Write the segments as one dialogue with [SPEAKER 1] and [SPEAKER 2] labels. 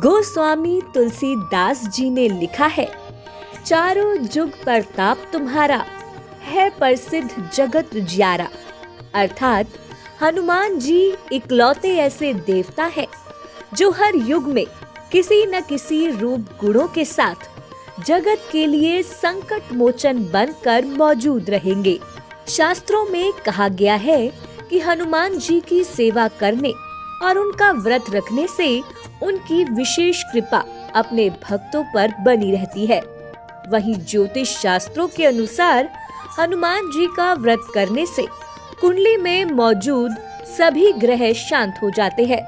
[SPEAKER 1] गोस्वामी तुलसीदास जी ने लिखा है, चारों जुग प्रताप तुम्हारा, है प्रसिद्ध जगत ज्यारा। अर्थात हनुमान जी इकलौते ऐसे देवता हैं जो हर युग में किसी न किसी रूप गुणों के साथ जगत के लिए संकट मोचन बनकर मौजूद रहेंगे। शास्त्रों में कहा गया है कि हनुमान जी की सेवा करने और उनका व्रत रखने से उनकी विशेष कृपा अपने भक्तों पर बनी रहती है। वहीं ज्योतिष शास्त्रों के अनुसार हनुमान जी का व्रत करने से कुंडली में मौजूद सभी ग्रह शांत हो जाते हैं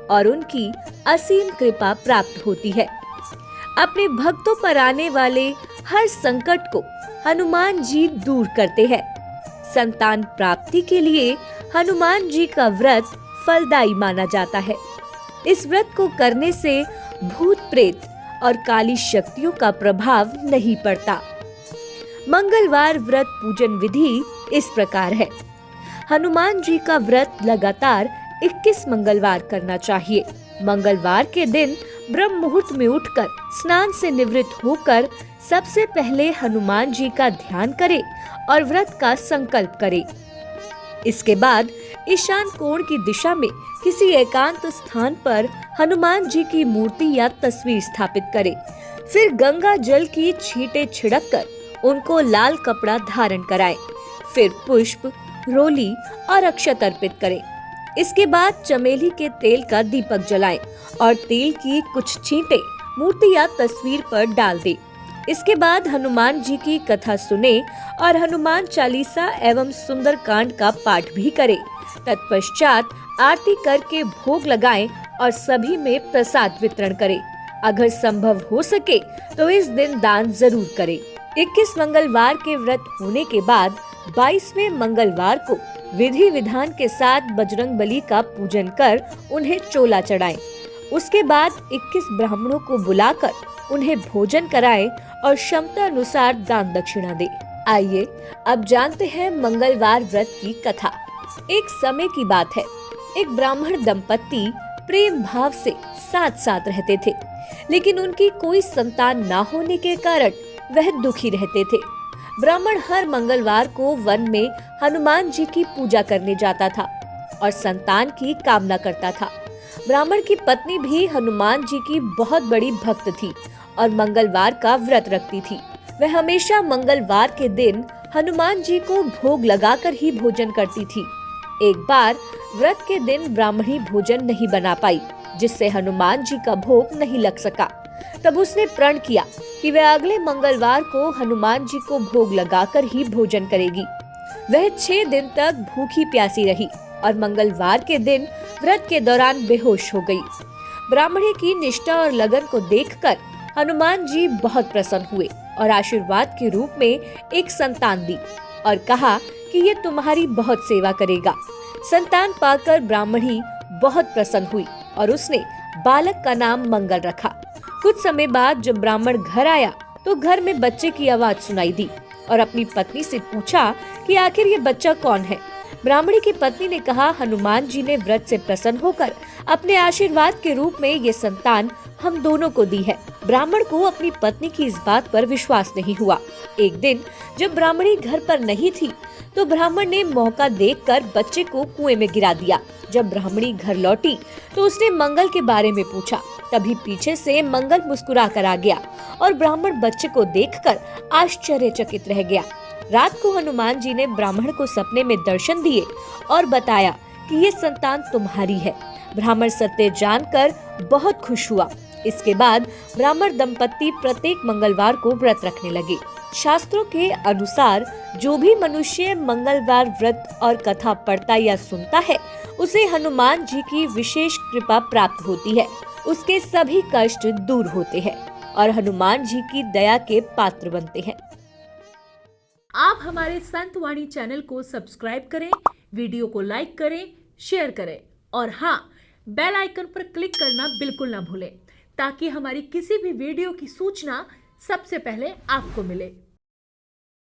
[SPEAKER 1] और उनकी असीम कृपा प्राप्त होती है। अपने भक्तों पर आने वाले हर संकट को हनुमान जी दूर करते हैं। संतान प्राप्ति के लिए हनुमान जी का व्रत फलदायी माना जाता है। इस व्रत को करने से भूत प्रेत और काली शक्तियों का प्रभाव नहीं पड़ता। मंगलवार व्रत पूजन विधि इस प्रकार है। हनुमान जी का व्रत लगातार 21 मंगलवार करना चाहिए। मंगलवार के दिन ब्रह्म मुहूर्त में उठकर स्नान से निवृत्त होकर सबसे पहले हनुमान जी का ध्यान करें और व्रत का संकल्प करें। इसके बाद ईशान कोण की दिशा में किसी एकांत स्थान पर हनुमान जी की मूर्ति या तस्वीर स्थापित करें। फिर गंगा जल की छींटे छिड़ककर उनको लाल कपड़ा धारण कराएं। फिर पुष्प, रोली और अक्षत अर्पित करें। इसके बाद चमेली के तेल का दीपक जलाएं और तेल की कुछ छींटे मूर्ति या तस्वीर पर डाल दें। इसके बाद हनुमान जी की कथा सुने और हनुमान चालीसा एवं सुंदरकांड का पाठ भी करें। तत्पश्चात आरती करके भोग लगाएं और सभी में प्रसाद वितरण करें। अगर संभव हो सके तो इस दिन दान जरूर करें। 21 मंगलवार के व्रत होने के बाद 22वें मंगलवार को विधि विधान के साथ बजरंग बली का पूजन कर उन्हें चोला चढ़ाएं। उसके बाद 21 ब्राह्मणों को बुलाकर उन्हें भोजन कराएं और क्षमता अनुसार दान दक्षिणा दें। आइए अब जानते हैं मंगलवार व्रत की कथा। एक समय की बात है, एक ब्राह्मण दंपत्ति प्रेम भाव से साथ साथ रहते थे, लेकिन उनकी कोई संतान ना होने के कारण वह दुखी रहते थे। ब्राह्मण हर मंगलवार को वन में हनुमान जी की पूजा करने जाता था और संतान की कामना करता था। ब्राह्मण की पत्नी भी हनुमान जी की बहुत बड़ी भक्त थी और मंगलवार का व्रत रखती थी। वह हमेशा मंगलवार के दिन हनुमान जी को भोग लगाकर ही भोजन करती थी। एक बार व्रत के दिन ब्राह्मणी भोजन नहीं बना पाई, जिससे हनुमान जी का भोग नहीं लग सका। तब उसने प्रण किया कि वह अगले मंगलवार को हनुमान जी को भोग लगाकर ही भोजन करेगी। वह 6 दिन तक भूखी प्यासी रही और मंगलवार के दिन व्रत के दौरान बेहोश हो गई। ब्राह्मणी की निष्ठा और लगन को देखकर हनुमान जी बहुत प्रसन्न हुए और आशीर्वाद के रूप में एक संतान दी और कहा कि ये तुम्हारी बहुत सेवा करेगा। संतान पाकर ब्राह्मणी बहुत प्रसन्न हुई और उसने बालक का नाम मंगल रखा। कुछ समय बाद जब ब्राह्मण घर आया तो घर में बच्चे की आवाज सुनाई दी और अपनी पत्नी से पूछा कि आखिर ये बच्चा कौन है। ब्राह्मणी की पत्नी ने कहा, हनुमान जी ने व्रत से प्रसन्न होकर अपने आशीर्वाद के रूप में ये संतान हम दोनों को दी है। ब्राह्मण को अपनी पत्नी की इस बात पर विश्वास नहीं हुआ। एक दिन जब ब्राह्मणी घर पर नहीं थी तो ब्राह्मण ने मौका देखकर बच्चे को कुएं में गिरा दिया। जब ब्राह्मणी घर लौटी तो उसने मंगल के बारे में पूछा। तभी पीछे से मंगल मुस्कुरा कर आ गया और ब्राह्मण बच्चे को देखकर आश्चर्यचकित रह गया। रात को हनुमान जी ने ब्राह्मण को सपने में दर्शन दिए और बताया कि ये संतान तुम्हारी है। ब्राह्मण सत्य जानकर बहुत खुश हुआ। इसके बाद ब्राह्मण दंपत्ति प्रत्येक मंगलवार को व्रत रखने लगे। शास्त्रों के अनुसार जो भी मनुष्य मंगलवार व्रत और कथा पढ़ता या सुनता है, उसे हनुमान जी की विशेष कृपा प्राप्त होती है। उसके सभी कष्ट दूर होते हैं और हनुमान जी की दया के पात्र बनते हैं।
[SPEAKER 2] आप हमारे संत वाणी चैनल को सब्सक्राइब करें, वीडियो को लाइक करें, शेयर करें और हाँ, बेल आइकन पर क्लिक करना बिल्कुल ना भूलें, ताकि हमारी किसी भी वीडियो की सूचना सबसे पहले आपको मिले।